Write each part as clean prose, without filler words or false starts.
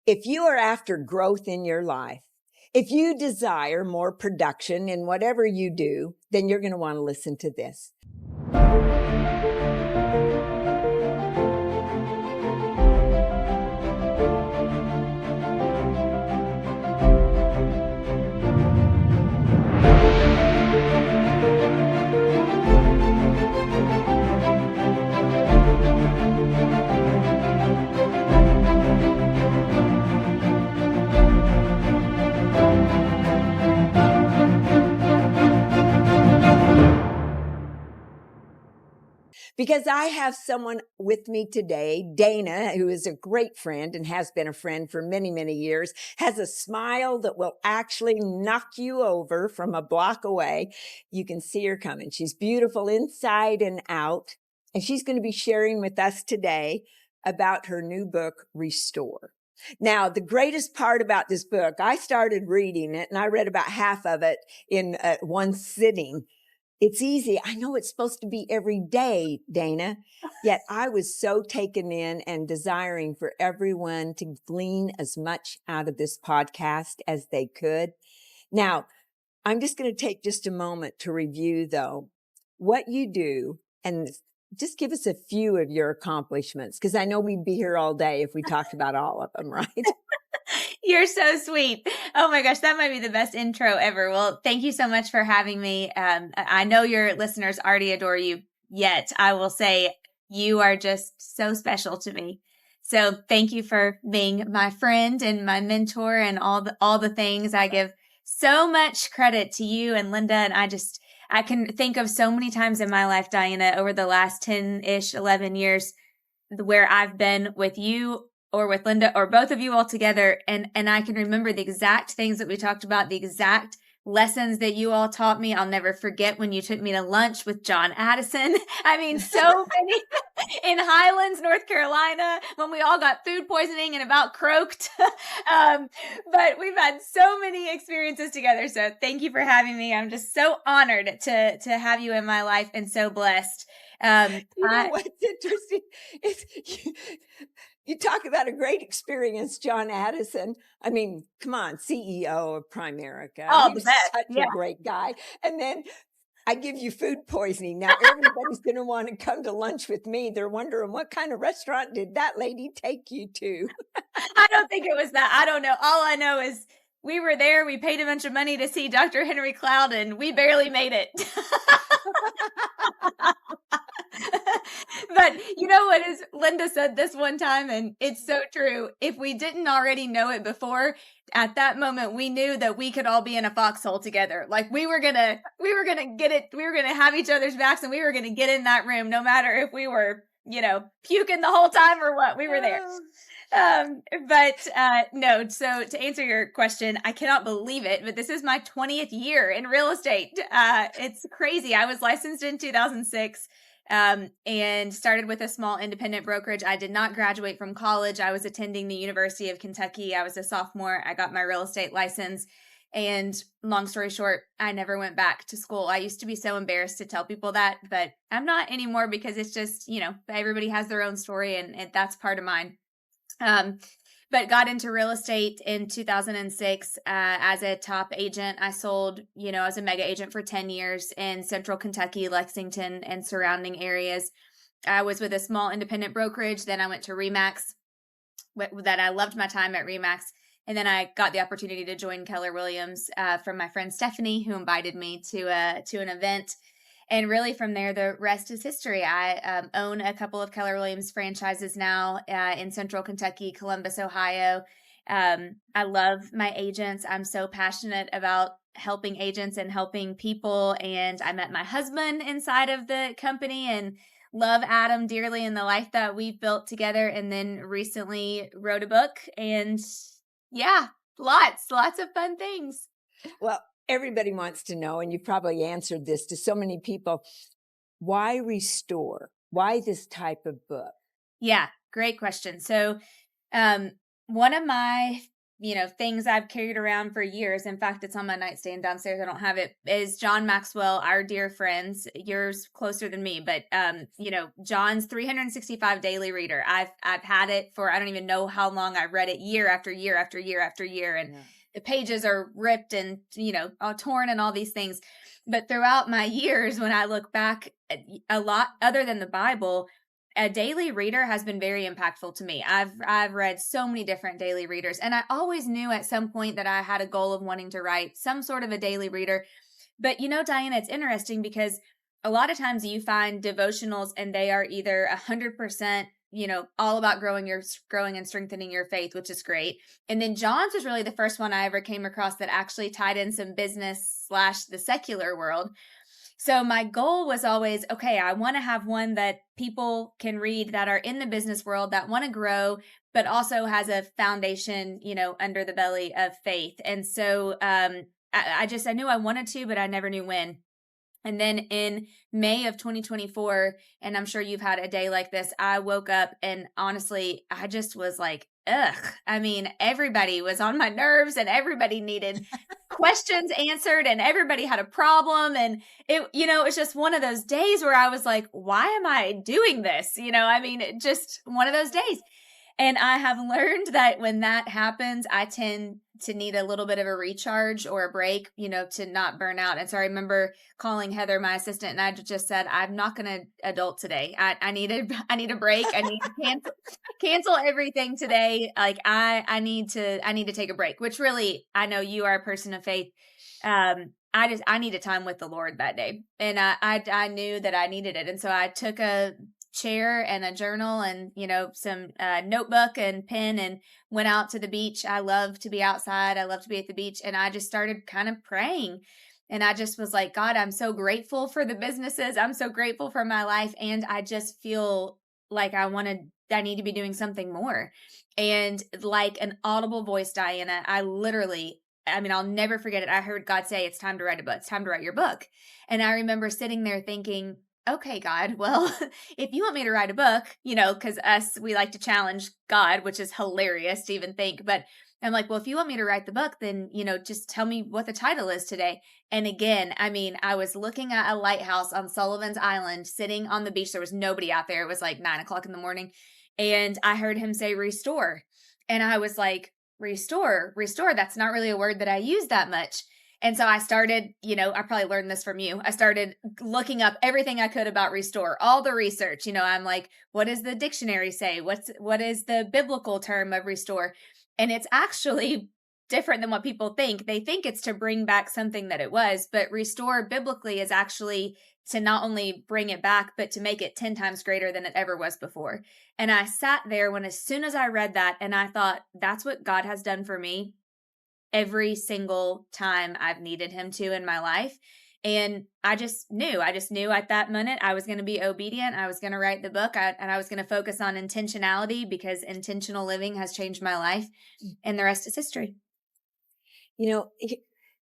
If you are after growth in your life, if you desire more production in whatever you do, then you're going to want to listen to this. Because I have someone with me today, Dana, who is a great friend and has been a friend for many, many years, has a smile that will actually knock you over from a block away. You can see her coming. She's beautiful inside and out. And she's going to be sharing with us today about her new book, Restore. Now, the greatest part about this book, I started reading it and I read about half of it in one sitting. It's easy. I know it's supposed to be every day, Dana, yet I was so taken in and desiring for everyone to glean as much out of this podcast as they could. Now, I'm just going to take just a moment to review, though, what you do and just give us a few of your accomplishments, because I know we'd be here all day if we talked about all of them, right? You're so sweet. Oh my gosh, that might be the best intro ever. Well, thank you so much for having me. I know your listeners already adore you, yet I will say you are just so special to me. So thank you for being my friend and my mentor and all the things. I give so much credit to you and Linda, and I can think of so many times in my life, Dianna, over the last 10-ish, 11 years where I've been with you or with Linda or both of you all together. And I can remember the exact things that we talked about, the exact lessons that you all taught me. I'll never forget when you took me to lunch with John Addison. I mean, so many in Highlands, North Carolina, when we all got food poisoning and about croaked. But we've had so many experiences together. So thank you for having me. I'm just so honored to have you in my life and so blessed. What's interesting is you talk about a great experience, John Addison. I mean, come on, CEO of Primerica. Oh, He the was best. such Yeah. a great guy. And then I give you food poisoning. Now everybody's going to want to come to lunch with me. They're wondering, what kind of restaurant did that lady take you to? I don't think it was that. I don't know. All I know is we were there. We paid a bunch of money to see Dr. Henry Cloud, and we barely made it. But you know what is Linda said this one time, and it's so true. If we didn't already know it before, at that moment we knew that we could all be in a foxhole together. Like we were gonna get it, we were gonna have each other's backs, and we were gonna get in that room no matter if we were, puking the whole time or what. We were there. No, so to answer your question, I cannot believe it, but this is my 20th year in real estate. It's crazy. I was licensed in 2006. And started with a small independent brokerage. I did not graduate from college. I was attending the University of Kentucky. I was a sophomore. I got my real estate license. And long story short, I never went back to school. I used to be so embarrassed to tell people that, but I'm not anymore because it's just, everybody has their own story and that's part of mine. But got into real estate in 2006 as a top agent. I sold, as a mega agent for 10 years in central Kentucky, Lexington, and surrounding areas. I was with a small independent brokerage. Then I went to Remax. That I loved my time at Remax. And then I got the opportunity to join Keller Williams from my friend Stephanie, who invited me to an event. And really from there, the rest is history. I own a couple of Keller Williams franchises now in central Kentucky, Columbus, Ohio. I love my agents. I'm so passionate about helping agents and helping people. And I met my husband inside of the company and love Adam dearly and the life that we've built together. And then recently wrote a book and yeah, lots of fun things. Well, everybody wants to know, and you've probably answered this to so many people, why Restore? Why this type of book? Yeah, great question. So one of my things I've carried around for years. In fact, it's on my nightstand downstairs. I don't have it. Is John Maxwell, our dear friends, yours closer than me, but John's 365 daily reader. I've had it for I don't even know how long. I've read it year after year after year after year, and Yeah. the pages are ripped and all torn and all these things. But throughout my years, when I look back, a lot other than the Bible, a daily reader has been very impactful to me. I've read so many different daily readers, and I always knew at some point that I had a goal of wanting to write some sort of a daily reader. But Diana, it's interesting because a lot of times you find devotionals and they are either 100%, all about growing and strengthening your faith, which is great. And then John's was really the first one I ever came across that actually tied in some business slash the secular world. So my goal was always, okay, I want to have one that people can read that are in the business world that want to grow, but also has a foundation, under the belly of faith. And so I knew I wanted to, but I never knew when. And then in May of 2024, and I'm sure you've had a day like this, I woke up and honestly, I just was like, ugh. I mean, everybody was on my nerves and everybody needed questions answered and everybody had a problem. And it was just one of those days where I was like, why am I doing this? I mean, just one of those days. And I have learned that when that happens, I tend to need a little bit of a recharge or a break, to not burn out. And so I remember calling Heather, my assistant, and I just said, I'm not going to adult today. I need a, I need a break. I need to cancel everything today. Like I need to take a break, which really, I know you are a person of faith. I needed time with the Lord that day, and I knew that I needed it. And so I took a chair and a journal and some notebook and pen and went out to the beach. I love to be outside. I love to be at the beach, and I just started kind of praying. And I just was like, God, I'm so grateful for the businesses. I'm so grateful for my life, and I just feel like I need to be doing something more. And like an audible voice, Diana, I mean, I'll never forget it. I heard God say, it's time to write a book. It's time to write your book. And I remember sitting there thinking, okay, God, well, if you want me to write a book, because we like to challenge God, which is hilarious to even think. But I'm like, well, if you want me to write the book, then, just tell me what the title is today. And again, I mean, I was looking at a lighthouse on Sullivan's Island, sitting on the beach. There was nobody out there. It was like 9 o'clock in the morning. And I heard him say restore. And I was like, restore. That's not really a word that I use that much. And so I started, I probably learned this from you. I started looking up everything I could about restore, all the research. I'm like, what does the dictionary say? What is the biblical term of restore? And it's actually different than what people think. They think it's to bring back something that it was, but restore biblically is actually to not only bring it back, but to make it 10 times greater than it ever was before. And I sat there as soon as I read that, and I thought, that's what God has done for me every single time I've needed him to in my life. And I just knew at that minute I was going to be obedient. I was going to write the book and I was going to focus on intentionality, because intentional living has changed my life, and the rest is history.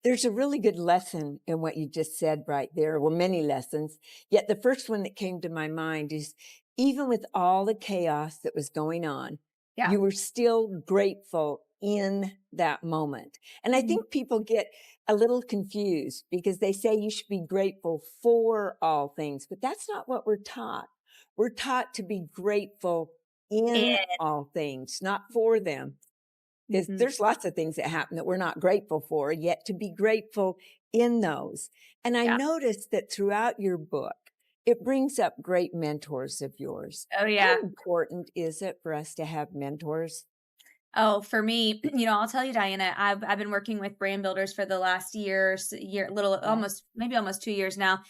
There's a really good lesson in what you just said right there. Well, many lessons. Yet the first one that came to my mind is, even with all the chaos that was going on, Yeah. you were still grateful in that moment. And I Mhm. think people get a little confused because they say you should be grateful for all things, but that's not what we're taught. We're taught to be grateful in all things, not for them. Because Mhm. there's lots of things that happen that we're not grateful for, yet to be grateful in those. And I Yeah. noticed that throughout your book, it brings up great mentors of yours. Oh, How yeah. important is it for us to have mentors? Oh, for me, I'll tell you, Diana, I've been working with brand builders for the last little, Yeah. almost 2 years now.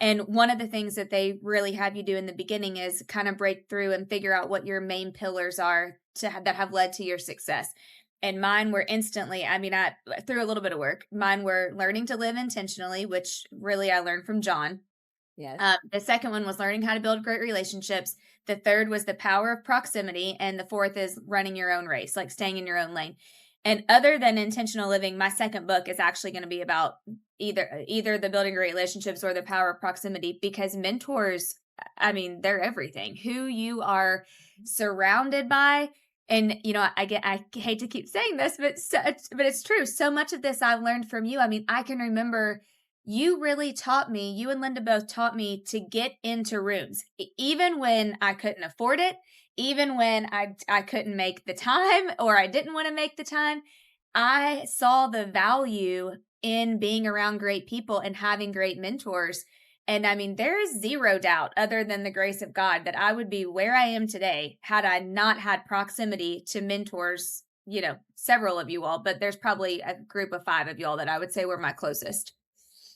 And one of the things that they really have you do in the beginning is kind of break through and figure out what your main pillars are that have led to your success. And mine were instantly, I mean, through a little bit of work, mine were learning to live intentionally, which really I learned from John. Yes. The second one was learning how to build great relationships. The third was the power of proximity. And the fourth is running your own race, like staying in your own lane. And other than intentional living, my second book is actually going to be about either the building great relationships or the power of proximity, because mentors, I mean, they're everything. Who you are surrounded by And, I hate to keep saying this, but it's true. So much of this I've learned from you. I mean, I can remember you really taught me, you and Linda both taught me to get into rooms, even when I couldn't afford it, even when I couldn't make the time or I didn't want to make the time. I saw the value in being around great people and having great mentors. And I mean, there is zero doubt, other than the grace of God, that I would be where I am today had I not had proximity to mentors, several of you all, but there's probably a group of 5 of y'all that I would say were my closest.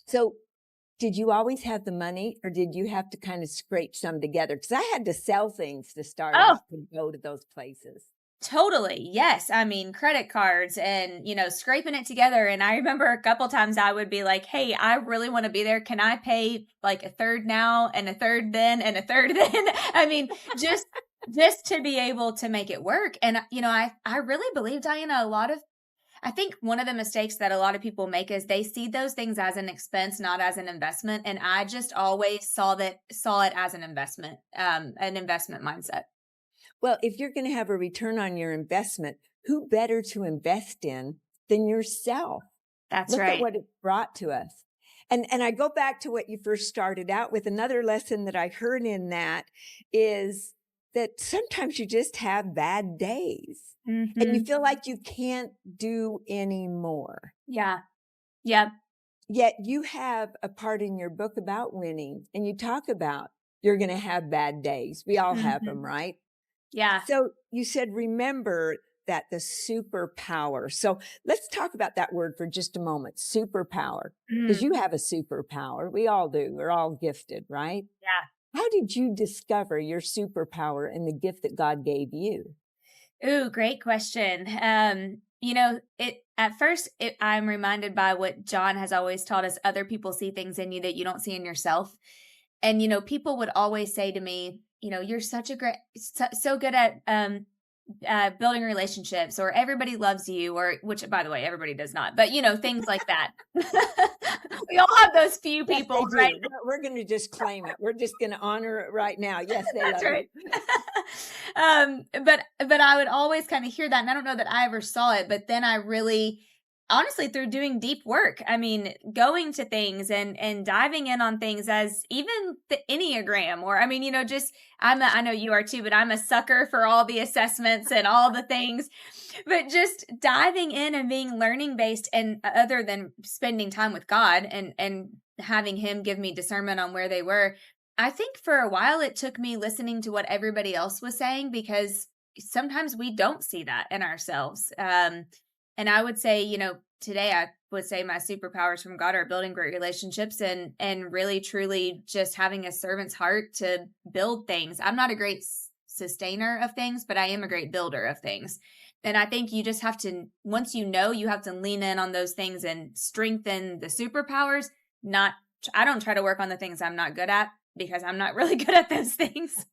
So did you always have the money, or did you have to kind of scrape some together? Because I had to sell things to start Oh, out to go to those places. totally. Yes. I mean, credit cards and, scraping it together. And I remember a couple times I would be like, hey, I really want to be there. Can I pay like a third now and a third then and a third then? I mean, just to be able to make it work. And, I really believe, Diana, I think one of the mistakes that a lot of people make is they see those things as an expense, not as an investment. And I just always saw it as an investment mindset. Well, if you're going to have a return on your investment, who better to invest in than yourself? That's Look at right. what it brought to us. And I go back to what you first started out with. Another lesson that I heard in that is that sometimes you just have bad days and you Hmm. feel like you can't do any more. Yeah. Yeah. Yet you have a part in your book about winning, and you talk about you're going to have bad days. We all have them, Hmm. right? Yeah. So you said, remember that the superpower. So let's talk about that word for just a moment, superpower, because Mm, you have a superpower. We all do. We're all gifted, right? yeah. How did you discover your superpower and the gift that God gave you? Ooh, great question. It at first I'm reminded by what John has always taught us: other people see things in you that you don't see in yourself. And people would always say to me, you're such a great, so good at building relationships, or everybody loves you, or which, by the way, everybody does not, but things like that. We all have those few Yes, people, they right? do. We're going to just claim it. We're just going to honor it right now. Yes, they That's love right. you. But I would always kind of hear that, and I don't know that I ever saw it, but then I really, honestly, through doing deep work, I mean, going to things and diving in on things, as even the Enneagram, or I mean, just I know you are too, but I'm a sucker for all the assessments and all the things, but just diving in and being learning based, and other than spending time with God and having Him give me discernment on where they were. I think for a while it took me listening to what everybody else was saying, because sometimes we don't see that in ourselves. And I would say, today I would say my superpowers from God are building great relationships and really truly just having a servant's heart to build things. I'm not a great sustainer of things, but I am a great builder of things. And I think you just have to, once you have to lean in on those things and strengthen the superpowers. Not, I don't try to work on the things I'm not good at, because I'm not really good at those things.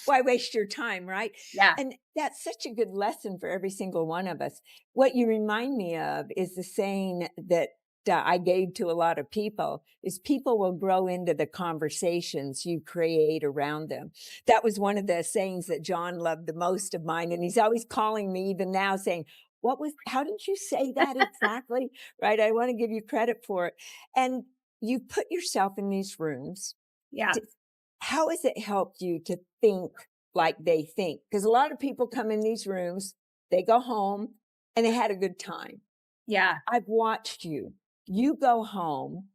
Why waste your time, right? Yeah. And that's such a good lesson for every single one of us. What you remind me of is the saying that I gave to a lot of people is people will grow into the conversations you create around them. That was one of the sayings that John loved the most of mine. And he's always calling me even now saying, how did you say that exactly? Right. I want to give you credit for it. And you put yourself in these rooms. Yeah. How has it helped you to think like they think? Because a lot of people come in these rooms, they go home and they had a good time. Yeah. I've watched you. You go home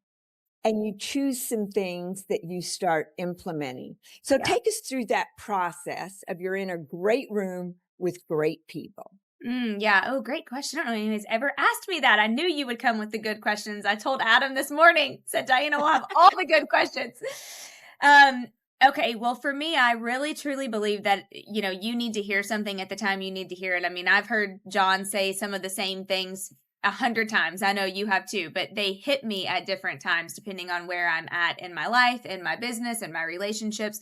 and you choose some things that you start implementing. So Yeah. take us through that process of you're in a great room with great people. Yeah. Oh, great question. I don't know if anybody's ever asked me that. I knew you would come with the good questions. I told Adam this morning, said Diana will have all the good questions. Um, okay. Well, for me, I really truly believe that, you need to hear something at the time you need to hear it. I mean, I've heard John say some of the same things 100 times. I know you have too, but they hit me at different times depending on where I'm at in my life, in my business, and my relationships.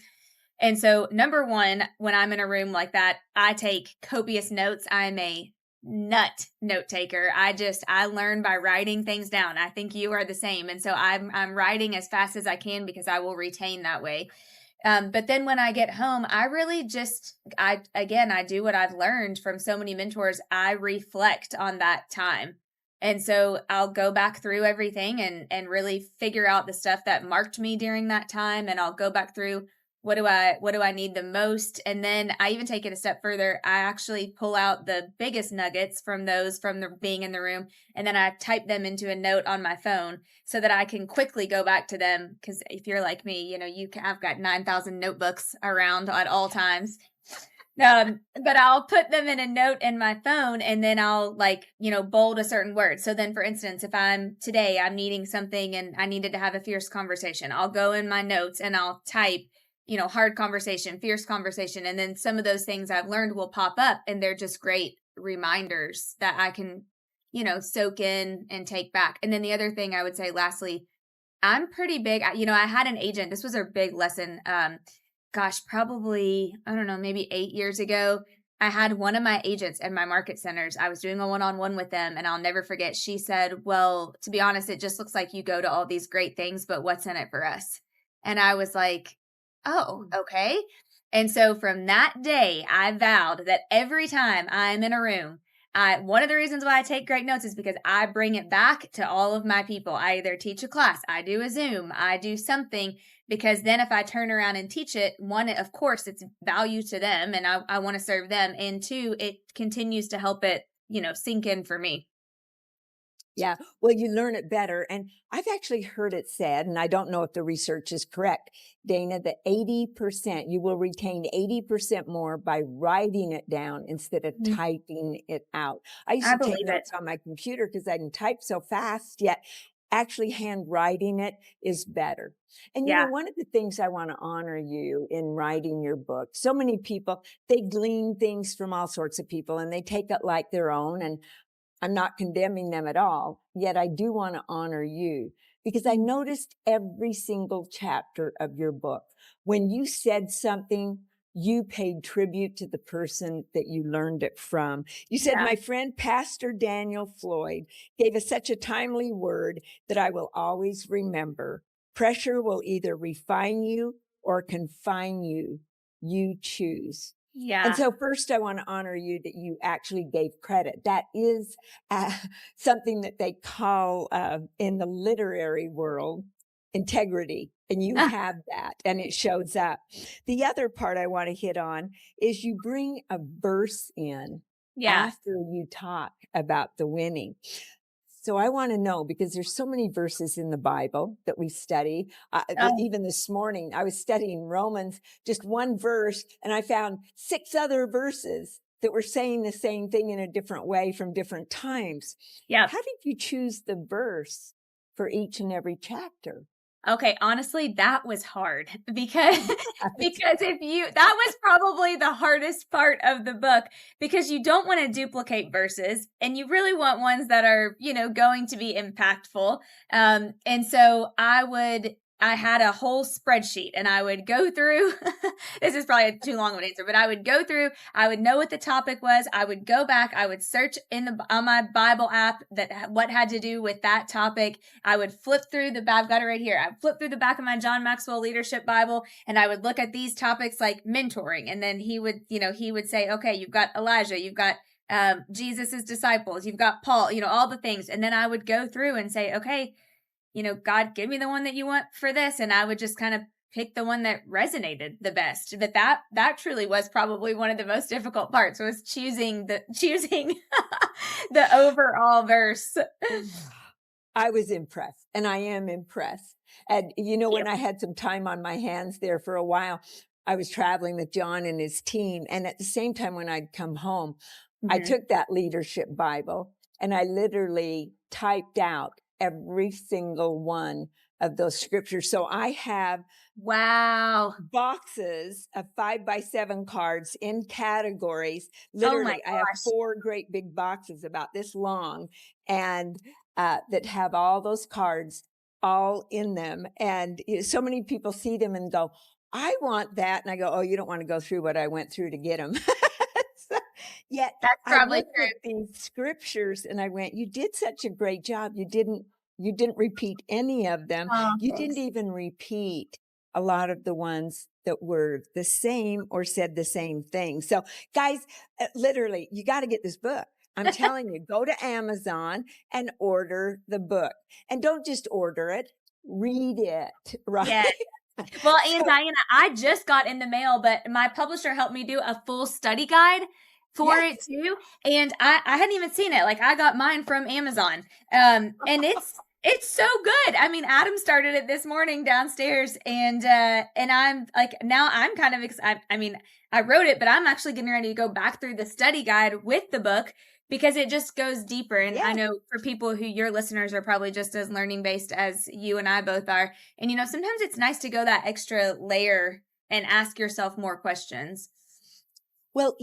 And so, number one, when I'm in a room like that, I take copious notes. I'm a nut note taker. I learn by writing things down. I think you are the same. And so I'm writing as fast as I can, because I will retain that way. But then when I get home, I really just, I do what I've learned from so many mentors. I reflect on that time. And so I'll go back through everything and really figure out the stuff that marked me during that time. And I'll go back through what do I need the most. And then I even take it a step further. I actually pull out the biggest nuggets from those from the being in the room, and then I type them into a note on my phone so that I can quickly go back to them. Because if you're like me, I've got 9,000 notebooks around at all times. But I'll put them in a note in my phone, and then I'll bold a certain word. So then, for instance, if I'm needing something and I needed to have a fierce conversation, I'll go in my notes and I'll type, hard conversation, fierce conversation. And then some of those things I've learned will pop up, and they're just great reminders that I can, soak in and take back. And then the other thing I would say, lastly, I'm pretty big. I had an agent. This was a big lesson. Gosh, probably, I don't know, maybe 8 years ago. I had one of my agents at my market centers. I was doing a one-on-one with them, and I'll never forget. She said, "Well, to be honest, it just looks like you go to all these great things, but what's in it for us?" And I was like, "Oh, okay." And so from that day, I vowed that every time I'm in a room, one of the reasons why I take great notes is because I bring it back to all of my people. I either teach a class, I do a Zoom, I do something, because then if I turn around and teach it, one, of course, it's value to them and I want to serve them. And two, it continues to help it, sink in for me. Yeah, well, you learn it better. And I've actually heard it said, and I don't know if the research is correct, Dana, that 80%, you will retain 80% more by writing it down instead of Mhm. typing it out. I used I to take believe it. notes on my computer because I can type so fast, yet actually handwriting it is better. And Yeah. one of the things I want to honor you in writing your book, so many people, they glean things from all sorts of people and they take it like their own. And I'm not condemning them at all, yet I do want to honor you because I Mm. noticed every single chapter of your book. When you said something, you paid tribute to the person that you learned it from. You said, Yeah. "My friend, Pastor Daniel Floyd, gave us such a timely word that I will always remember. Pressure will either refine you or confine you. You choose." And Yeah. so first I want to honor you that you actually gave credit. That is uh, something that they call in the literary world integrity. And you Ah, have that and it shows up. The other part I want to hit on is you bring a verse in yeah. after you talk about the winning. So I want to know because there's so many verses in the Bible that we study. Oh, Even this morning, I was studying Romans, just one verse, and I found 6 other verses that were saying the same thing in a different way from different times. yep. How did you choose the verse for each and every chapter? Okay, honestly, that was hard because if you that was probably the hardest part of the book because you don't want to duplicate verses and you really want ones that are, going to be impactful. And so I had a whole spreadsheet and I would go through this is probably too long of an answer, but I would go through, I would know what the topic was, I would go back, I would search on my Bible app what had to do with that topic. I would flip through I've got it right here. I flip through the back of my John Maxwell Leadership Bible and I would look at these topics like mentoring. And then he would say, okay, you've got Elijah, you've got Jesus's disciples, you've got Paul, all the things. And then I would go through and say, okay, God, give me the one that you want for this. And I would just kind of pick the one that resonated the best. But that truly was probably one of the most difficult parts was choosing the overall verse. I was impressed and I am impressed. And when I had some time on my hands there for a while, I was traveling with John and his team. And at the same time, when I'd come home, I Mhm. took that leadership Bible and I literally typed out every single one of those scriptures. So I have Wow. boxes of 5 by 7 cards in categories. Oh my Literally, I have gosh. 4 great big boxes about this long and that have all those cards all in them. And so many people see them and go, "I want that." And I go, "Oh, you don't want to go through what I went through to get them." So, yet That's I probably looked at true. these scriptures and I went, "You did such a great job. You didn't repeat any of them. Oh, You didn't thanks. even repeat a lot of the ones that were the same or said the same thing. So, guys, literally, you got to get this book. I'm telling you, go to Amazon and order the book. And don't just order it, read it, right? Yeah. Well, and So, Diana, I just got in the mail, but my publisher helped me do a full study guide for yes. it too. And I hadn't even seen it. Like I got mine from Amazon. And it's so good. I mean, Adam started it this morning downstairs and I'm like, now I'm kind of excited. I mean, I wrote it, but I'm actually getting ready to go back through the study guide with the book because it just goes deeper. And I Yes. know for people who your listeners are probably just as learning based as you and I both are. And, sometimes it's nice to go that extra layer and ask yourself more questions. Well,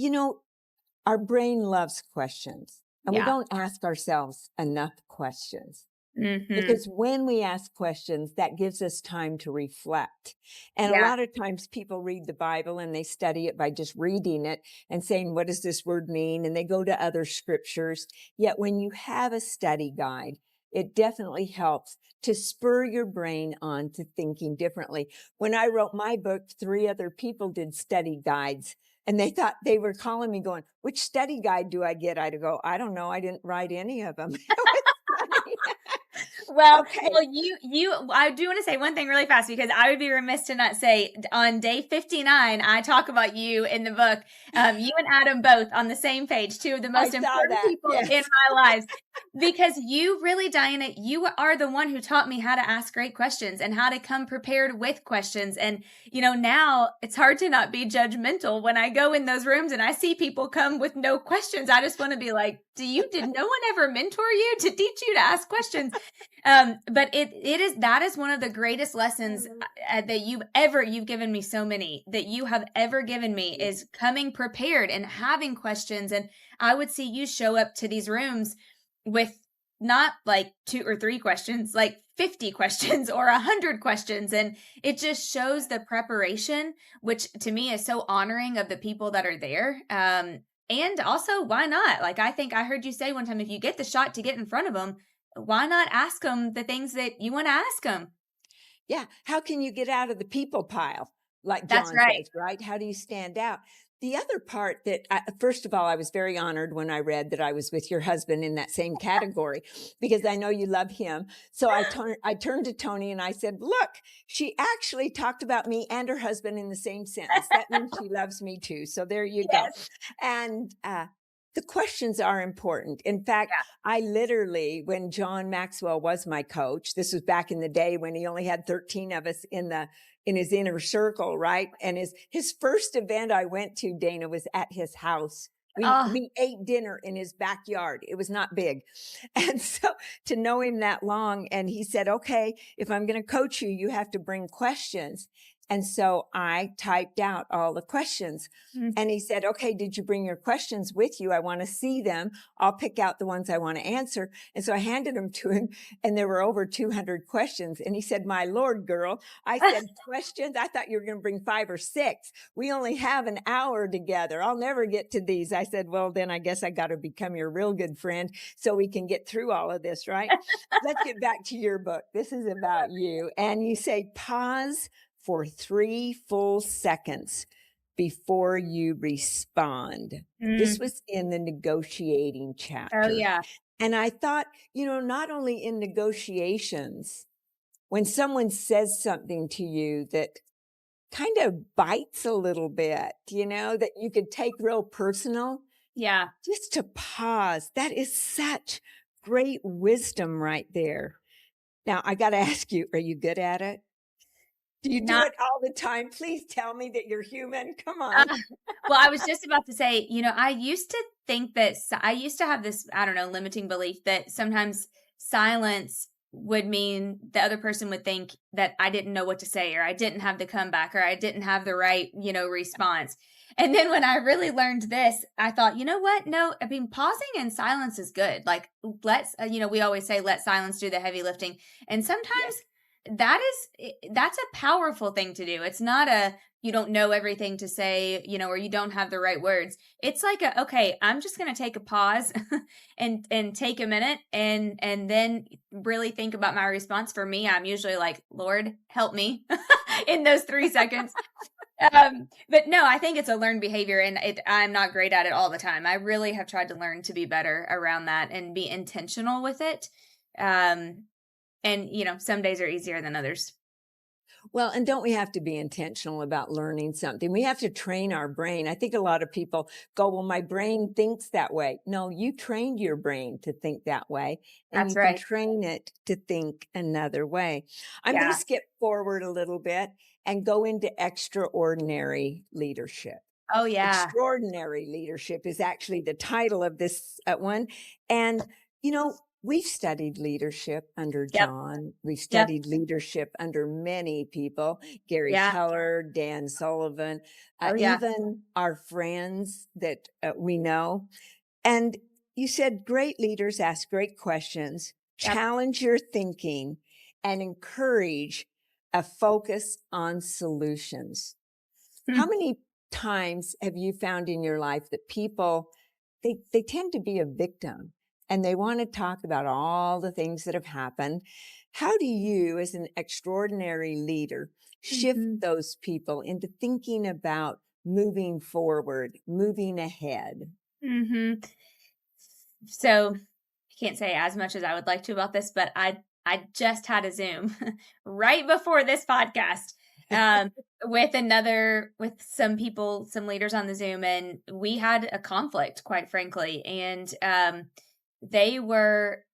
our brain loves questions, and we Yeah. don't ask ourselves enough questions. Mm-hmm. Because when we ask questions, that gives us time to reflect. And a Yeah. lot of times people read the Bible and they study it by just reading it and saying, what does this word mean? And they go to other scriptures. Yet when you have a study guide, it definitely helps to spur your brain on to thinking differently. When I wrote my book, 3 other people did study guides. And they thought they were calling me going, which study guide do I get? I'd go, I don't know. I didn't write any of them. It was funny. Well, Okay. I do want to say one thing really fast because I would be remiss to not say on day 59, I talk about you in the book. You and Adam both on the same page, 2 of the I most saw important that. people Yes. in my lives. Because you really, Diana, you are the one who taught me how to ask great questions and how to come prepared with questions. And, now it's hard to not be judgmental when I go in those rooms and I see people come with no questions. I just want to be like, did no one ever mentor you to teach you to ask questions? But that is one of the greatest lessons that you've given me so many that you have ever given me is coming prepared and having questions. And I would see you show up to these rooms with not like 2 or 3 questions, like 50 questions or 100 questions. And it just shows the preparation, which to me is so honoring of the people that are there. And also, why not? Like, I think I heard you say one time, if you get the shot to get in front of them, why not ask them the things that you want to ask them? Yeah. How can you get out of the people pile? Like That's John right. says, right? How do you stand out? The other part that, first of all, I was very honored when I read that I was with your husband in that same category because I know you love him. So I turned to Tony and I said, look, she actually talked about me and her husband in the same sentence. That means she loves me too. So there you go. Yes. And, the questions are important. In fact, Yeah. I literally, when John Maxwell was my coach, this was back in the day when he only had 13 of us in his inner circle, right? And his first event I went to, Dana, was at his house. Oh, We ate dinner in his backyard. It was not big. And so to know him that long, and he said, okay, if I'm going to coach you, you have to bring questions. And so I typed out all the questions. mm, And he said, okay, did you bring your questions with you? I want to see them. I'll pick out the ones I want to answer. And so I handed them to him, and there were over 200 questions. And he said, my Lord, girl. I said, questions? I thought you were going to bring 5 or 6. We only have an hour together. I'll never get to these. I said, well, then I guess I got to become your real good friend so we can get through all of this, right? Let's get back to your book. This is about you. And you say, pause for 3 full seconds before you respond. This mm. was in the negotiating Oh, chapter. yeah. And I thought, not only in negotiations, when someone says something to you that kind of bites a little bit, that you could take real personal, Yeah. just to pause. That is such great wisdom right there. Now, I got to ask you, are you good at it? Do you do Not it all the time? Please tell me that you're human. Come uh, on. well, I was just about to say, I used to think that I used to have this, I don't know, limiting belief that sometimes silence would mean the other person would think that I didn't know what to say or I didn't have the comeback or I didn't have the right, response. And then when I really learned this, I thought, you know what? No, I mean, pausing and silence is good. Like, we always say, let silence do the heavy lifting. And sometimes Yes. that's a powerful thing to do. It's not you don't know everything to say, or you don't have the right words. It's like okay, I'm just going to take a pause and take a minute and then really think about my response. For me, I'm usually like, Lord, help me in those 3 seconds. But no, I think it's a learned behavior, and I'm not great at it all the time. I really have tried to learn to be better around that and be intentional with it. Um, and some days are easier than others. Well, and don't we have to be intentional about learning something? We have to train our brain. I think a lot of people go, well, my brain thinks that way. No, you trained your brain to think that way, and That's you can right. train it to think another way. I'm going to Yeah. skip forward a little bit and go into extraordinary leadership. Oh, yeah. Extraordinary leadership is actually the title of this one. And, we've studied leadership under Yep. John. We've Yep. studied leadership under many people, Gary Yeah. Keller, Dan Sullivan, Oh, yeah. even our friends that we know. And you said great leaders ask great questions, Yep. challenge your thinking, and encourage a focus on solutions. How Hmm. many times have you found in your life that people they tend to be a victim and they want to talk about all the things that have happened? How do you, as an extraordinary leader, shift Mhm. those people into thinking about moving forward, moving ahead? Mhm. So, I can't say as much as I would like to about this, but I just had a Zoom right before this podcast, um, with some people, some leaders on the Zoom, and we had a conflict, quite frankly, and, they were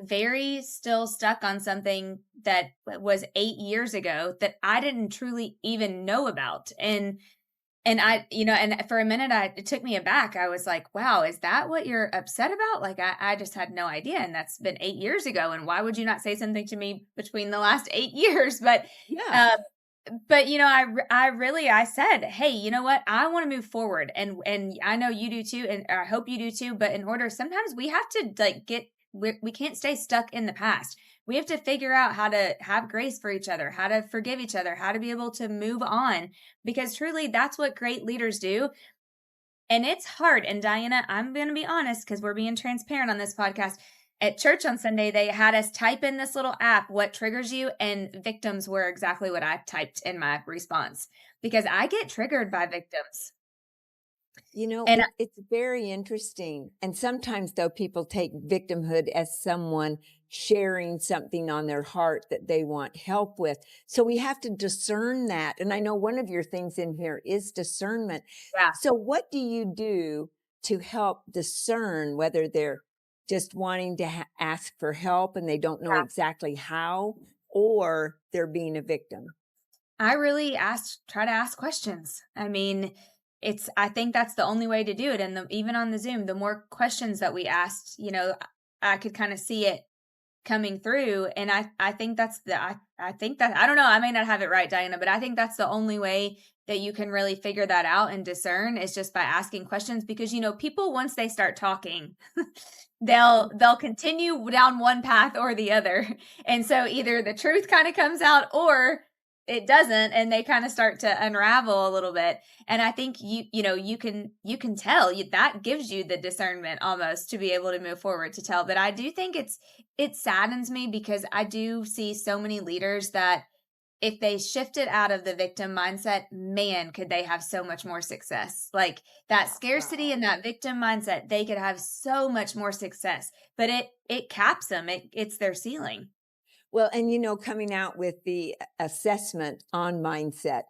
very still stuck on something that was 8 years ago that I didn't truly even know about, and and for a minute, it took me aback. I was like, "Wow, is that what you're upset about?" Like, I just had no idea, and that's been 8 years ago, and why would you not say something to me between the last 8 years? Yeah. Uh, I said, "Hey, you know what? I wanna move forward, and I know you do too, and I hope you do too, but in order sometimes we have to, like, we can't stay stuck in the past. We have to figure out how to have grace for each other, how to forgive each other, how to be able to move on, because truly that's what great leaders do, and it's hard, and Diana, I'm gonna be honest, because 'cause we're being transparent on this podcast. At church on Sunday, they had us type in this little app, "What triggers you?" and victims were exactly what I typed in my response, because I get triggered by victims. And It's very interesting. And sometimes, though, people take victimhood as someone sharing something on their heart that they want help with. So we have to discern that. And I know one of your things in here is discernment. yeah, So, what do you do to help discern whether they're just wanting to ask for help and they don't know yeah. exactly how, or they're being a victim? I really try to ask questions. I mean, I think that's the only way to do it, and even on the Zoom, the more questions that we asked, I could kinda see it coming through, and I think I think that I don't know, I may not have it right, Diana, but I think that's the only way that you can really figure that out and discern is just by asking questions, because people, once they start talking, they'll continue down one path or the other. And so either the truth kind of comes out or it doesn't, and they kind of start to unravel a little bit. And I think you can tell, that gives you the discernment almost to be able to move forward to tell. But I do think it saddens me, because I do see so many leaders that if they shifted out of the victim mindset, man, could they have so much more success. Like, that scarcity Wow. and that victim mindset, they could have so much more success, but it caps them. It's their ceiling. Well, and coming out with the assessment on mindset,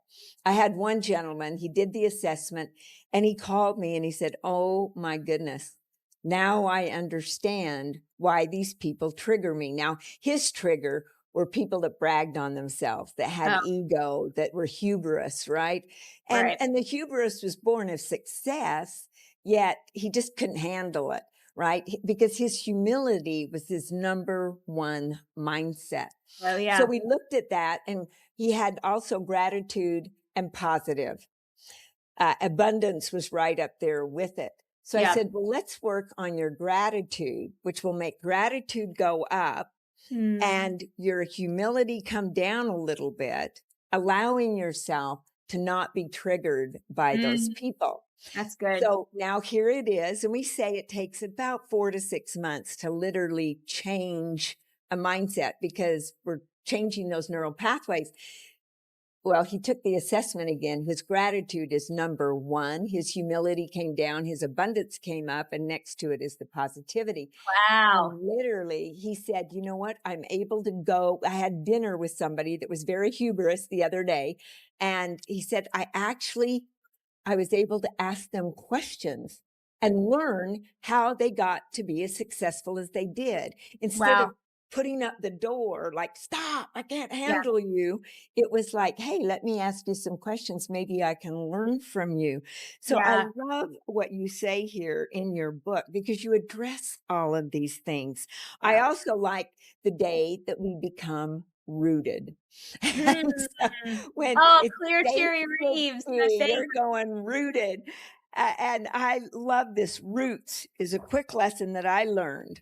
I had one gentleman, he did the assessment and he called me and he said, "Oh my goodness, now I understand why these people trigger me." Now, his trigger were people that bragged on themselves, that had Oh, ego, that were hubris, right? And right. and the hubris was born of success, yet he just couldn't handle it, right? Because his humility was his number one mindset. Oh, So yeah. we looked at that, and he had also gratitude and positive. Abundance was right up there with it. So I Yeah. said, well, let's work on your gratitude, which will make gratitude go up Mm, and your humility come down a little bit, allowing yourself to not be triggered by those mm, people. that's good. So now here it is. And we say it takes about 4 to 6 months to literally change a mindset because we're changing those neural pathways. well, he took the assessment again. His gratitude is number one. His humility came down. His abundance came up. And next to it is the positivity. Wow. And literally, he said, you know what? I'm able to go. I had dinner with somebody that was very hubris the other day. And he said, I was able to ask them questions and learn how they got to be as successful as they did. Instead Wow. of putting up the door like, stop, I can't Yeah. handle you. It was like, hey, let me ask you some questions. Maybe I can learn from you. So I Yeah. love what you say here in your book because you address all of these things. I Yeah. also like the day that we become rooted. And so Mm. when Oh, it's Clear day Cherry Reeves, my 50, favorite. you're going rooted. And I love this. Roots is a quick lesson that I learned,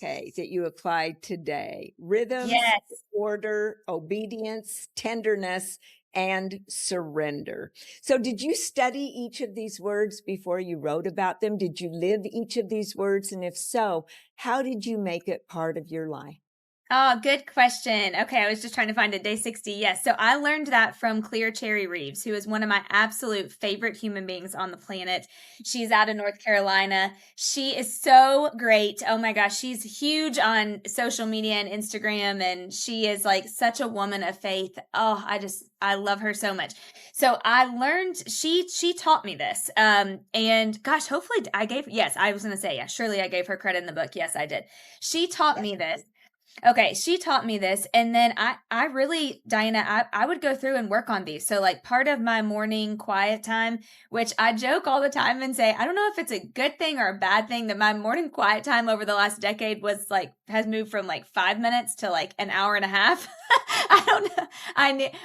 okay, that you applied today. Rhythms, Yes. order, obedience, tenderness, and surrender. So did you study each of these words before you wrote about them? Did you live each of these words? And if so, how did you make it part of your life? Oh, good question. Okay, I was just trying to find a day 60. Yes. So I learned that from Clear Cherry Reeves, who is one of my absolute favorite human beings on the planet. She's out of North Carolina. She is so great. Oh my gosh, she's huge on social media and Instagram, and she is like such a woman of faith. Oh, I love her so much. So I learned she taught me this. And gosh, hopefully I gave yes, I was gonna say, yeah, surely I gave her credit in the book. Yes, I did. She taught Yes. me this. Okay, she taught me this, and then I really, Diana, I would go through and work on these. So like part of my morning quiet time, which I joke all the time and say, I don't know if it's a good thing or a bad thing that my morning quiet time over the last decade was like has moved from like 5 minutes to like an hour and a half. I don't know.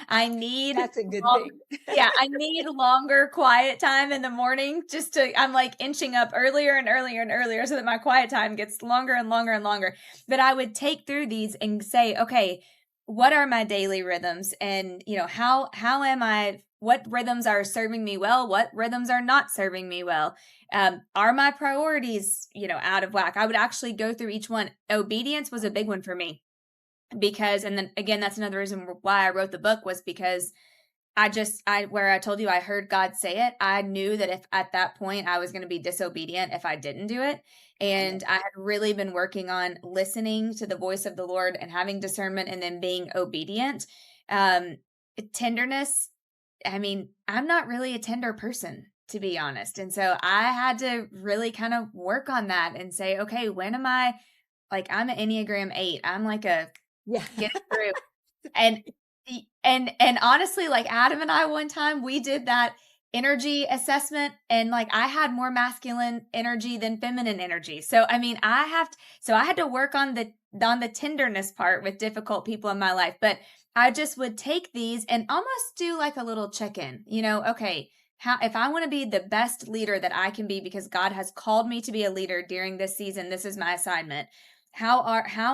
I need That's a good long, thing. yeah, I need longer quiet time in the morning just to I'm like inching up earlier and earlier and earlier so that my quiet time gets longer and longer and longer. But I would take through these and say, okay, what are my daily rhythms? And how am I what rhythms are serving me well? What rhythms are not serving me well? Are my priorities, out of whack? I would actually go through each one. Obedience was a big one for me because and then again that's another reason why I wrote the book was because I where I told you I heard God say it, I knew that if at that point I was going to be disobedient if I didn't do it. Yeah. And I had really been working on listening to the voice of the Lord and having discernment and then being obedient. Um, Tenderness, I mean, I'm not really a tender person, to be honest. And so I had to really kind of work on that and say, okay, when am I like I'm an Enneagram 8. I'm like a Yeah. get it through. And and honestly, like Adam and I one time we did that energy assessment and like I had more masculine energy than feminine energy. So I mean, I had to work on the tenderness part with difficult people in my life, but I just would take these and almost do like a little check-in. Okay, how if I want to be the best leader that I can be because God has called me to be a leader during this season, this is my assignment. How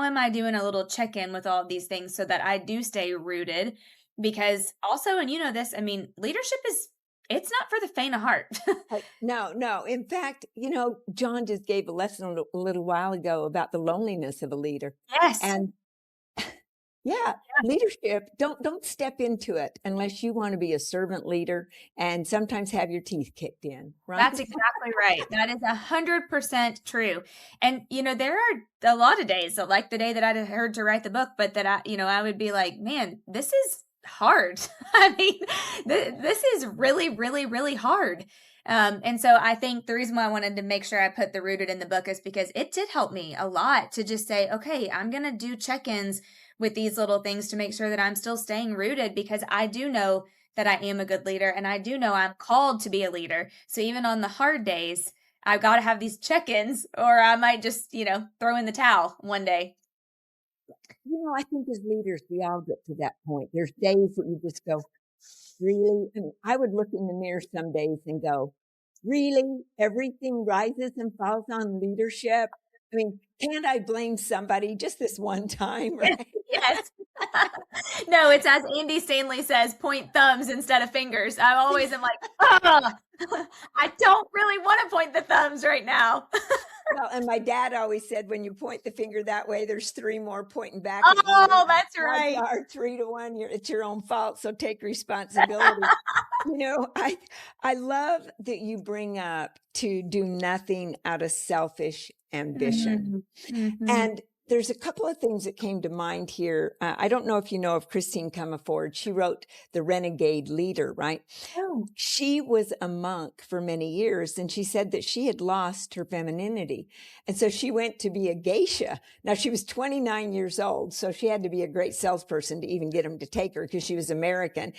am I doing a little check-in with all of these things so that I do stay rooted? Because also, and you know this, I mean, leadership is it's not for the faint of heart. No, no. In fact, John just gave a lesson a little while ago about the loneliness of a leader. Yes. And yeah, leadership, don't step into it unless you want to be a servant leader and sometimes have your teeth kicked in, right? That's exactly right. That is 100% true. And, there are a lot of days, so like the day that I heard to write the book, but that I would be like, man, this is hard. I mean, this is really, really, really hard. And so I think the reason why I wanted to make sure I put the rooted in the book is because it did help me a lot to just say, okay, I'm going to do check-ins with these little things to make sure that I'm still staying rooted because I do know that I am a good leader and I do know I'm called to be a leader. So even on the hard days, I've got to have these check-ins or I might just, throw in the towel one day. I think as leaders, we all get to that point. There's days that you just go, really? I mean, I would look in the mirror some days and go, really? Everything rises and falls on leadership? I mean, can't I blame somebody just this one time, right? Yes. No, it's as Andy Stanley says, point thumbs instead of fingers. I always am like, "Ugh, I don't really wanna point the thumbs right now." Well, and my dad always said, "When you point the finger that way, there's 3 more pointing back at you, Oh, that's odds right. are 3 to 1, it's your own fault, so take responsibility." You know, I love that you bring up to do nothing out of selfish ambition. Mhm. Mhm. And there's a couple of things that came to mind here. I don't know if you know of Christine Comerford. She wrote The Renegade Leader, right? Oh, She was a monk for many years, and she said that she had lost her femininity. And so she went to be a geisha. Now, she was 29 years old, so she had to be a great salesperson to even get them to take her because she was American.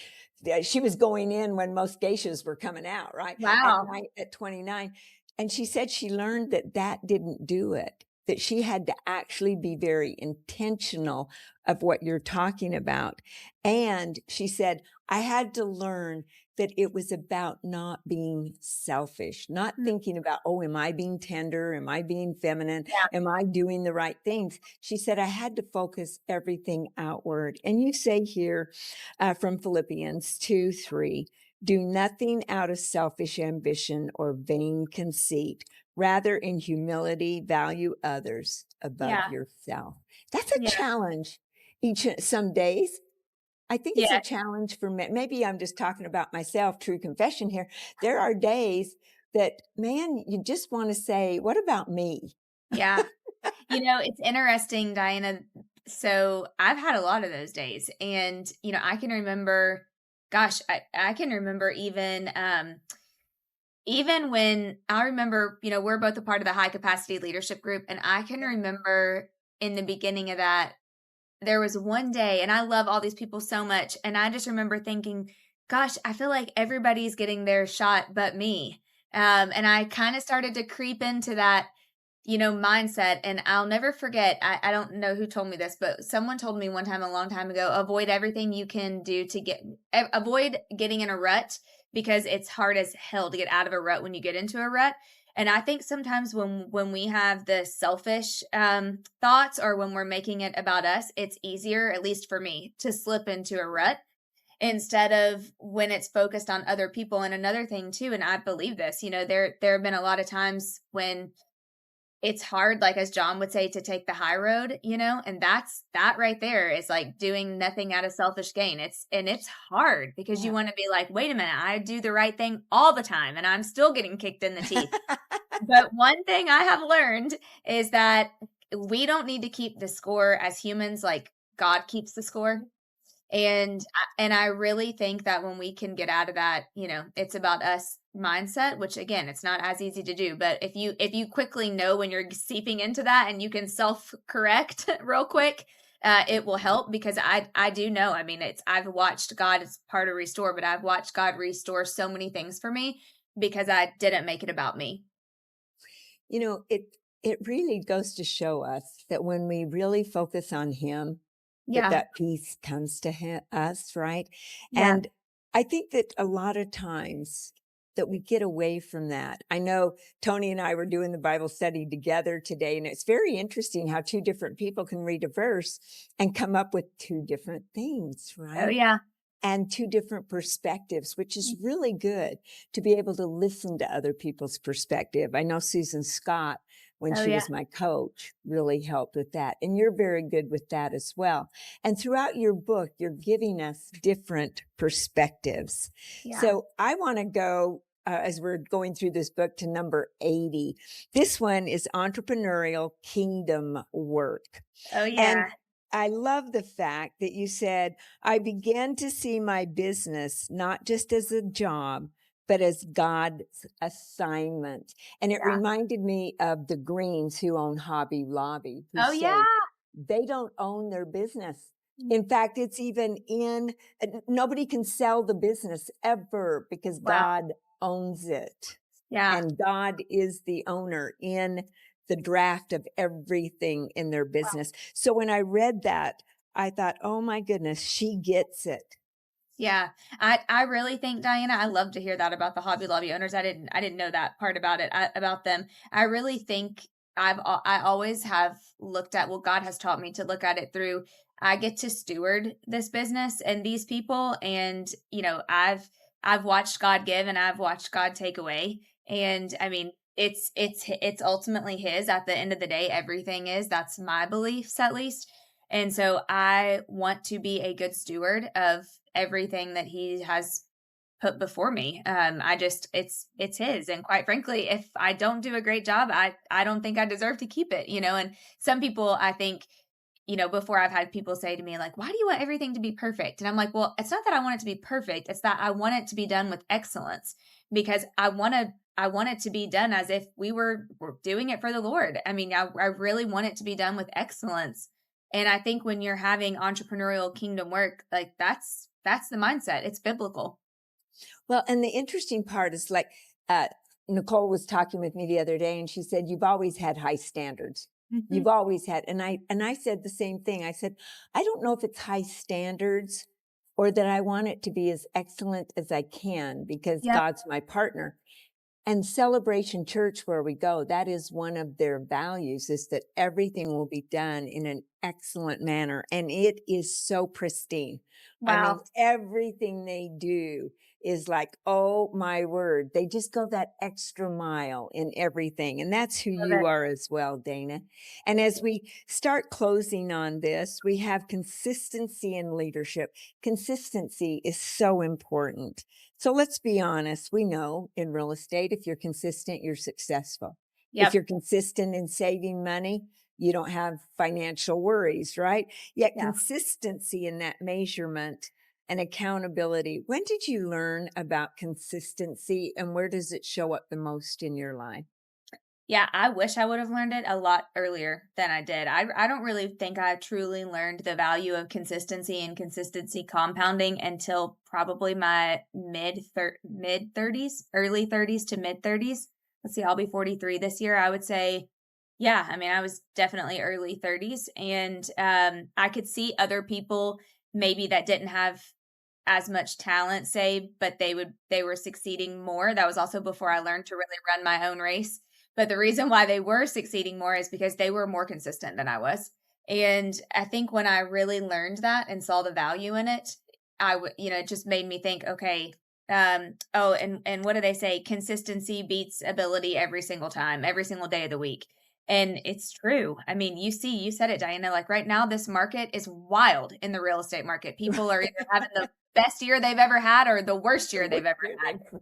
She was going in when most geishas were coming out, right? wow. At 29. And she said she learned that that didn't do it, that she had to actually be very intentional of what you're talking about. And she said, I had to learn that it was about not being selfish, not Mm, thinking about, oh, am I being tender? Am I being feminine? yeah, Am I doing the right things? She said, I had to focus everything outward. And you say here from Philippians 2:3, do nothing out of selfish ambition or vain conceit. Rather, in humility, value others above yeah, yourself. That's a yeah, challenge some days. I think it's a yes, challenge for me. Maybe I'm just talking about myself, true confession here. There are days that, man, you just want to say, what about me? yeah. It's interesting, Diana. So I've had a lot of those days. And, I can remember, gosh, I can remember even when I remember, we're both a part of the high capacity leadership group. And I can remember in the beginning of that, there was one day, and I love all these people so much. And I just remember thinking, gosh, I feel like everybody's getting their shot but me. And I kind of started to creep into that mindset. And I'll never forget, I don't know who told me this, but someone told me one time a long time ago, avoid everything you can do to avoid getting in a rut because it's hard as hell to get out of a rut when you get into a rut. And I think sometimes when we have the selfish thoughts or when we're making it about us, it's easier, at least for me, to slip into a rut instead of when it's focused on other people. And another thing too, and I believe this, there have been a lot of times when it's hard, like, as John would say, to take the high road, and that right there is like doing nothing out of selfish gain. It's hard because you Yeah. want to be like, wait a minute, I do the right thing all the time and I'm still getting kicked in the teeth. But one thing I have learned is that we don't need to keep the score as humans, like God keeps the score. And I really think that when we can get out of that, it's about us mindset, which again, it's not as easy to do, but if you quickly know when you're seeping into that and you can self-correct real quick, it will help because I do know. I mean, I've watched God, it's part of restore, but I've watched God restore so many things for me because I didn't make it about me. You know, it really goes to show us that when we really focus on him, that Yeah. that peace comes to us, right? Yeah. And I think that a lot of times that we get away from that. I know Tony and I were doing the Bible study together today, and it's very interesting how two different people can read a verse and come up with two different things, Oh right? yeah. And two different perspectives, which is really good to be able to listen to other people's perspective. I know Susan Scott, when Oh she yeah. was my coach, really helped with that. And you're very good with that as well. And throughout your book, you're giving us different perspectives. Yeah. So I want to go, as we're going through this book, to number 80. This one is entrepreneurial kingdom work. Oh And yeah. I love the fact that you said, I began to see my business not just as a job, but as God's assignment. And it Yeah. reminded me of the Greens who own Hobby Lobby, who Oh yeah. say they don't own their business. In fact, it's even nobody can sell the business ever because Wow. God owns it. Yeah. And God is the owner in the draft of everything in their business. So when I read that, I thought, oh my goodness, she gets it. Yeah. I really think, Diana, I love to hear that about the Hobby Lobby owners. I didn't know that part about it, about them. I really think I always have looked at, well, God has taught me to look at it through, I get to steward this business and these people, and I've watched God give and I've watched God take away. And I mean, it's ultimately his at the end of the day. Everything is. That's my beliefs, at least. And so I want to be a good steward of everything that he has put before me. I just it's his, and quite frankly, if I don't do a great job, I don't think I deserve to keep it, And some people, I think, before, I've had people say to me like, "Why do you want everything to be perfect?" And I'm like, "Well, it's not that I want it to be perfect. It's that I want it to be done with excellence, because I want it to be done as if were doing it for the Lord. I mean, I really want it to be done with excellence. And I think when you're having entrepreneurial kingdom work, like that's the mindset. It's biblical. Well, and the interesting part is like, uh, Nicole was talking with me the other day and she said, you've always had high standards. Mhm. You've always had, and I said the same thing. I said, I don't know if it's high standards or that I want it to be as excellent as I can because Yep. God's my partner. And Celebration Church, where we go, that is one of their values, is that everything will be done in an excellent manner. And it is so pristine. I mean, Wow. everything they do is like, oh my word. They just go that extra mile in everything. And that's who Love you it. are as well, Dana. And as we start closing on this, we have consistency in leadership. Consistency is so important. So let's be honest. We know in real estate, if you're consistent, you're successful. If Yep. you're consistent in saving money, you don't have financial worries, right? Yet Yeah. consistency in that measurement and accountability. When did you learn about consistency and where does it show up the most in your life? Yeah, I wish I would have learned it a lot earlier than I did. I don't really think I truly learned the value of consistency and consistency compounding until probably my mid 30s, early 30s to mid 30s. Let's see, I'll be 43 this year. I would say, yeah, I mean, I was definitely early 30s, and I could see other people maybe that didn't have as much talent, say, but they were succeeding more. That was also before I learned to really run my own race. But the reason why they were succeeding more is because they were more consistent than I was. And I think when I really learned that and saw the value in it, it just made me think, okay, oh, and what do they say? Consistency beats ability every single time, every single day of the week. And it's true. I mean, you said it, Diana. Like right now, this market is wild in the real estate market. People are either having the best year they've ever had or the worst The year they've worst ever year had. they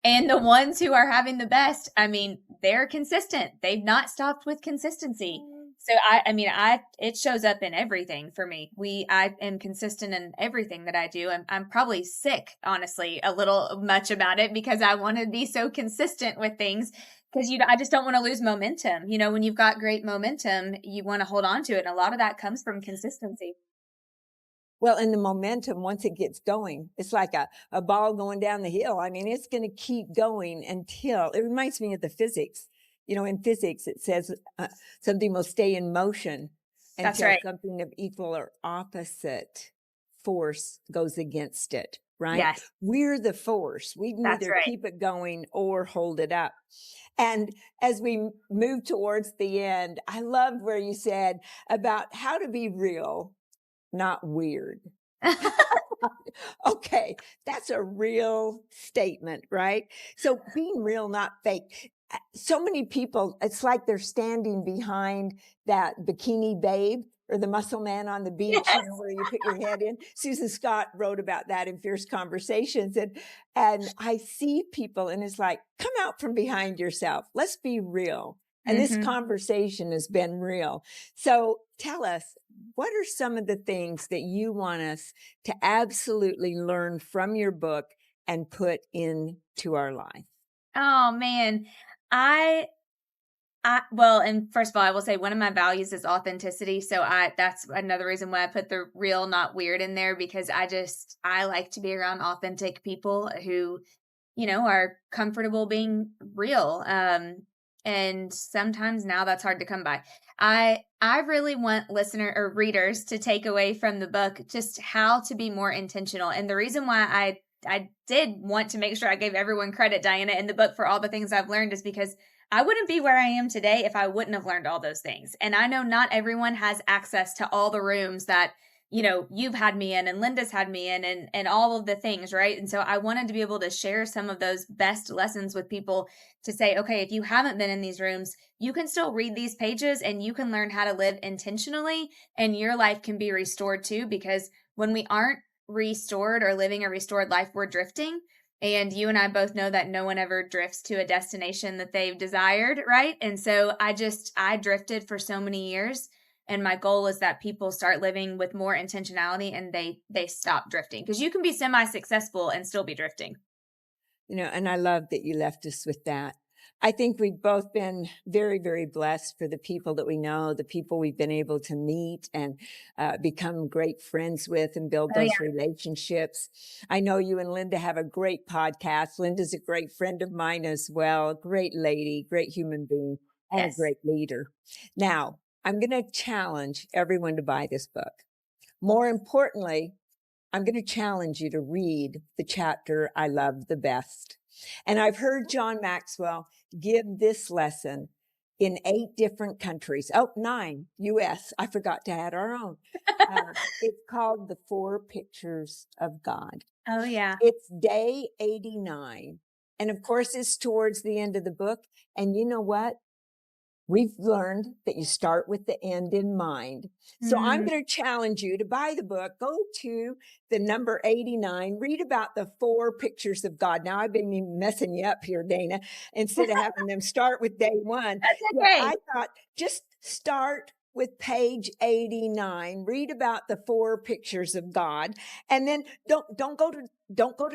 And the ones who are having the best, I mean, they're consistent. They've not stopped with consistency. So I mean, it shows up in everything for me. I am consistent in everything that I do. I'm probably sick, honestly, a little much about it because I want to be so consistent with things because I just don't want to lose momentum. When you've got great momentum, you want to hold on to it. And a lot of that comes from consistency. Well, and the momentum, once it gets going, it's like a ball going down the hill. I mean, it's going to keep going until it reminds me of the physics. In physics, it says something will stay in motion That's until right. something of equal or opposite force goes against it, right? Yes, We're the force. We can that's either right. keep it going or hold it up. And as we move towards the end, I loved where you said about how to be real, not weird. Okay, that's a real statement, right? So being real, not fake. So many people, it's like they're standing behind that bikini babe or the muscle man on the beach, Yes. where you put your head in. Susan Scott wrote about that in Fierce Conversations. And I see people and it's like, come out from behind yourself. Let's be real. And this Hmm. conversation has been real. So tell us, what are some of the things that you want us to absolutely learn from your book and put into our life? Oh man. I well, and first of all, I will say one of my values is authenticity. So that's another reason why I put the real, not weird in there, because I like to be around authentic people who, are comfortable being real. And sometimes now that's hard to come by. I really want listener or readers to take away from the book just how to be more intentional. And the reason why I did want to make sure I gave everyone credit, Diana, in the book for all the things I've learned is because I wouldn't be where I am today if I wouldn't have learned all those things. And I know not everyone has access to all the rooms that, you've had me in and Linda's had me in and all of the things, right? And so I wanted to be able to share some of those best lessons with people to say, okay, if you haven't been in these rooms, you can still read these pages and you can learn how to live intentionally and your life can be restored too. Because when we aren't restored or living a restored life, we're drifting. And you and I both know that no one ever drifts to a destination that they've desired, right? And so I drifted for so many years. And my goal is that people start living with more intentionality and they stop drifting. Because you can be semi-successful and still be drifting. And I love that you left us with that. I think we've both been very, very blessed for the people that we know, the people we've been able to meet and become great friends with and build Oh yeah. those relationships. I know you and Linda have a great podcast. Linda's a great friend of mine as well. Great lady, great human being, and a Yes. great leader. Now, I'm going to challenge everyone to buy this book. More importantly, I'm going to challenge you to read the chapter I love the best. And I've heard John Maxwell give this lesson in 8 different countries. Oh, 9 US. I forgot to add our own. It's called The 4 Pictures of God. Oh yeah. It's day 89. And of course, it's towards the end of the book. And you know what? We've learned that you start with the end in mind. So I'm Mm. going to challenge you to buy the book, go to the number 89, read about the 4 pictures of God. Now, I've been messing you up here, Dana, instead of having them start with day 1. That's Yeah, okay. I thought just start with page 89, read about the 4 pictures of God, and then don't go to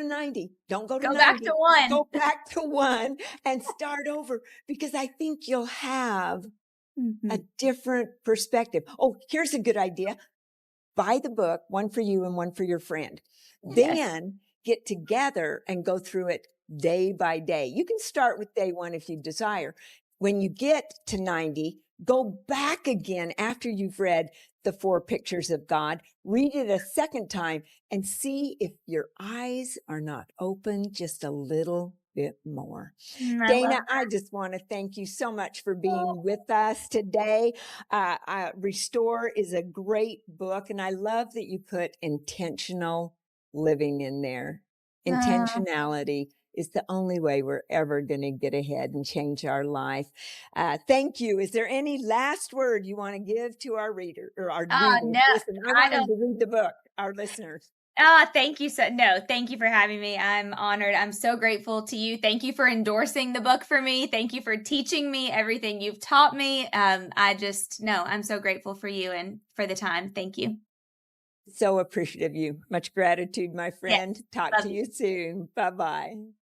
90. Don't go to Go back to 90. one. Go back to 1 and start over because I think you'll have a Mhm. different perspective. Oh, here's a good idea. Buy the book, one for you and one for your friend. Yes. Then get together and go through it day by day. You can start with day 1 if you desire. When you get to 90, go back again after you've read the 4 pictures of God, read it a second time and see if your eyes are not open just a little bit more. I love Dana, I just want to thank you so much for that. being with us today. Restore is a great book, and I love that you put intentional living in there. Uh, Intentionality is the only way we're ever going to get ahead and change our life. Thank you. Is there any last word you want to give to our reader or our readers? no, Listen, I I want them don't. to read the book, our listeners. Thank you so no, thank you for having me. I'm honored. I'm so grateful to you. Thank you for endorsing the book for me. Thank you for teaching me everything you've taught me. I just no, I'm so grateful for you and for the time. Thank you. So appreciative of you. Much gratitude, my Yes. friend. Talk Love to you. you soon. Bye bye.